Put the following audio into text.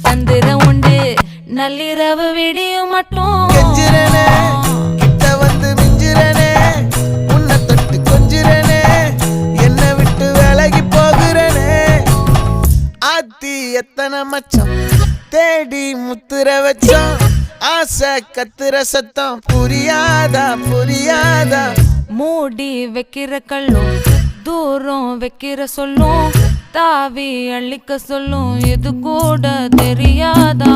சந்திர உண்டு நள்ளிரவு விடியும் மட்டும் கிட்ட வந்து மிஞ்சிரனே உன்னை தொட்டு கொஞ்சிரனே என்ன விட்டு விலகி போகிறனே ஆத்தி எத்தனை மச்சம் தேடி முத்துற வச்சோம் ஆசை கத்துற சத்தம் புரியாதா புரியாதா மூடி வைக்கிற கல்லும் தூரம் வைக்கிற சொல்லும் தாவி அள்ளிக்க சொல்லும் இது கூட தெரியாதா